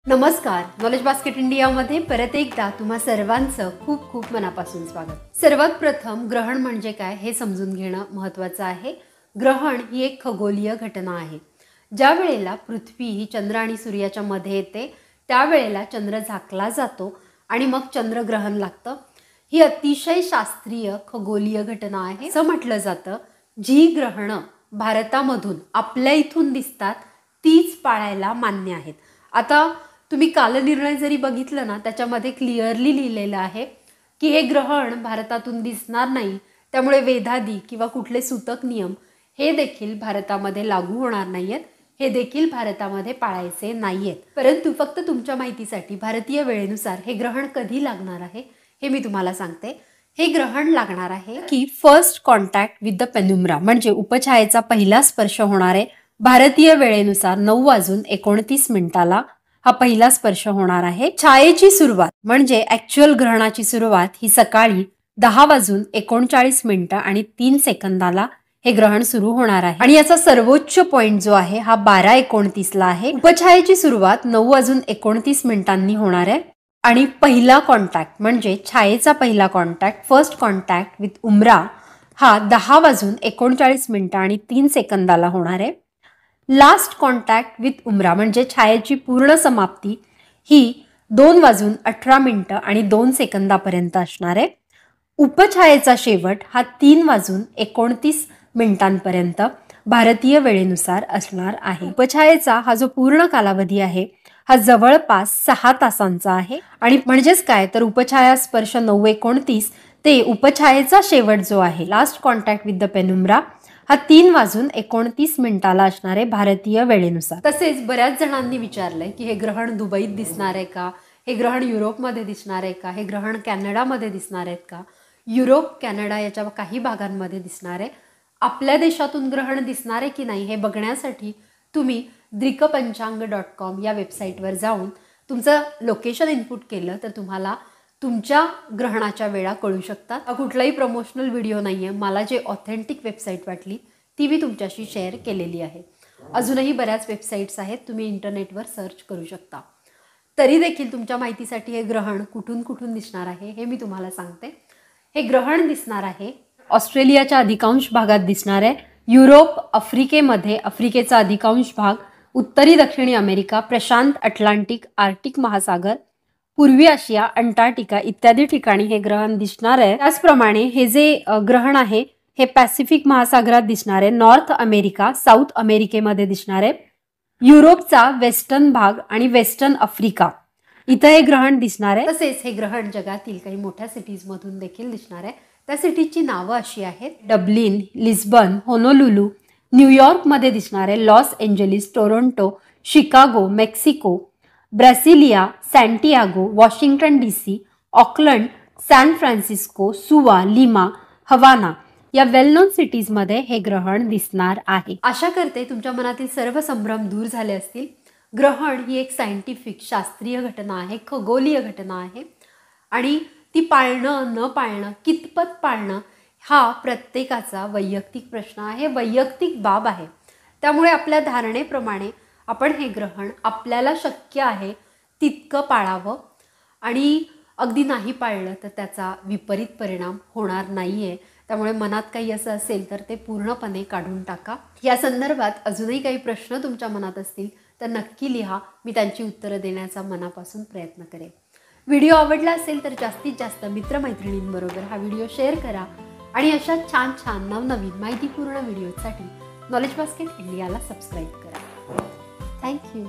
नमस्कार, knowledge basket इंडियामध्ये परत एकदा तुम्हा सर्वांचं खूप खूप मनापासून स्वागत। सर्वात प्रथम ग्रहण म्हणजे काय हे समजून घेणं महत्त्वाचं आहे। ग्रहण ही एक खगोलीय घटना आहे। ज्या वेळेला पृथ्वी ही चंद्र आणि सूर्याच्या मध्ये येते त्यावेळेला चंद्र झाकला जातो आणि मग चंद्रग्रहण लागतं। ही अतिशय शास्त्रीय खगोलीय घटना आहे। असं म्हटलं जातं जी ग्रहणं भारतामधून आपल्या इथून दिसतात तीच पाळायला मान्य आहेत। आता तुम्ही कालनिर्णय जरी बघितलं ना त्याच्यामध्ये क्लिअरली लिहिलेलं आहे की हे ग्रहण भारतातून दिसणार नाही, त्यामुळे वेधादी किंवा कुठले सूतक नियम हे देखील भारतामध्ये लागू होणार नाहीयेत, हे देखील भारतामध्ये पाळायचे नाहीयेत। परंतु फक्त तुमच्या माहितीसाठी भारतीय वेळेनुसार हे ग्रहण कधी लागणार आहे हे मी तुम्हाला सांगते। हे ग्रहण लागणार आहे की फर्स्ट कॉन्टॅक्ट विथ द पेनुम्रा म्हणजे उपछायेचा पहिला स्पर्श होणार आहे। भारतीय वेळेनुसार 9:29 हा पहिला स्पर्श होणार आहे। छायेची सुरुवात म्हणजे ऍक्च्युअल ग्रहणाची सुरुवात ही सकाळी 10:39 आणि 3 सेकंदाला हे ग्रहण सुरू होणार आहे आणि याचा सर्वोच्च पॉइंट जो आहे हा 12:29 आहे। उपछायेची सुरुवात 9:29 होणार आहे आणि पहिला कॉन्टॅक्ट म्हणजे छायेचा पहिला कॉन्टॅक्ट फर्स्ट कॉन्टॅक्ट विथ उमरा हा 10:39 आणि 3 सेकंदाला होणार आहे। लास्ट कॉन्टॅक्ट विथ उमरा म्हणजे छायेची पूर्ण समाप्ती ही 2:18 आणि 2 सेकंदापर्यंत असणार आहे। उपछायेचा शेवट हा 3:29 पर्यंत भारतीय वेळेनुसार असणार आहे। उपछायेचा हा जो पूर्ण कालावधी आहे हा जवळपास 6 तासांचा आहे आणि म्हणजेच काय तर उपछाया स्पर्श 9:29 ते उपछायेचा शेवट जो आहे लास्ट कॉन्टॅक्ट विथ द पेनुम्रा हा 3:29 असणार आहे भारतीय वेळेनुसार। तसेच बऱ्याच जणांनी विचारलंय की हे ग्रहण दुबईत दिसणार आहे का, हे ग्रहण युरोपमध्ये दिसणार आहे का, हे ग्रहण कॅनडामध्ये दिसणार आहेत का। युरोप कॅनडा याच्या काही भागांमध्ये दिसणार आहे। आपल्या देशातून ग्रहण दिसणार आहे की नाही हे बघण्यासाठी तुम्ही दृकपंचांग.com या वेबसाईटवर जाऊन तुमचं लोकेशन इनपुट केलं तर तुम्हाला तुमच्या ग्रहणाच्या वेळा कळू शकतात। कुठलाही प्रमोशनल व्हिडिओ नाहीये, मला जे ऑथेंटिक वेबसाईट वाटली ती मी तुमच्याशी शेअर केलेली आहे। अजूनही बऱ्याच वेबसाईट्स आहेत, तुम्ही इंटरनेटवर सर्च करू शकता। तरी देखील तुमच्या माहितीसाठी हे ग्रहण कुठून कुठून दिसणार आहे हे मी तुम्हाला सांगते। हे ग्रहण दिसणार आहे ऑस्ट्रेलियाच्या अधिकांश भागात दिसणार आहे, युरोप आफ्रिकेमध्ये आफ्रिकेचा अधिकांश भाग, उत्तरी दक्षिणी अमेरिका, प्रशांत अटलांटिक आर्क्टिक महासागर, पूर्वी आशिया, अंटार्क्टिका इत्यादी ठिकाणी हे ग्रहण दिसणार आहे। त्याचप्रमाणे हे जे ग्रहण आहे हे पॅसिफिक महासागरात दिसणार आहे, नॉर्थ अमेरिका साऊथ अमेरिकेमध्ये दिसणार आहे, युरोपचा वेस्टर्न भाग आणि वेस्टर्न आफ्रिका इथं हे ग्रहण दिसणार आहे। तसेच हे ग्रहण जगातील काही मोठ्या सिटीज मधून देखील दिसणार आहे। त्या सिटीजची नावं अशी आहेत डब्लिन, लिस्बन, होनोलुलू, न्यूयॉर्क मध्ये दिसणार आहे, Los Angeles, Toronto, Chicago, Mexico, Brasilia, Santiago, Washington DC, Auckland, San Francisco, Suva, Lima, Havana या वेल नोन सिटीज मध्ये हे ग्रहण दिसणार आहे। आशा करते तुमच्या मनातील सर्व संभ्रम दूर झाले असतील। ग्रहण ही एक सायंटिफिक शास्त्रीय घटना आहे, खगोलीय घटना आहे आणि ती पाळणं न पाळणं, कितपत पाळणं हा प्रत्येकाचा वैयक्तिक प्रश्न आहे, वैयक्तिक बाब आहे। त्यामुळे आपल्या धारणेप्रमाणे आपण हे ग्रहण आपल्याला शक्य आहे तितकं पाळावं आणि अगदी नाही पाळलं तर त्याचा विपरीत परिणाम होणार नाहीये। त्यामुळे मनात काही असं असेल तर ते पूर्णपणे काढून टाका। या संदर्भात अजूनही काही प्रश्न तुमच्या मनात असतील तर नक्की लिहा, मी त्यांची उत्तरं देण्याचा मनापासून प्रयत्न करेन। व्हिडिओ आवडला असेल तर जास्तीत जास्त मित्रमैत्रिणींबरोबर हा व्हिडिओ शेअर करा आणि अशा छान छान नवनवीन माहितीपूर्ण व्हिडिओसाठी नॉलेज बास्केट इंडियाला सबस्क्राईब करा। थँक्यू।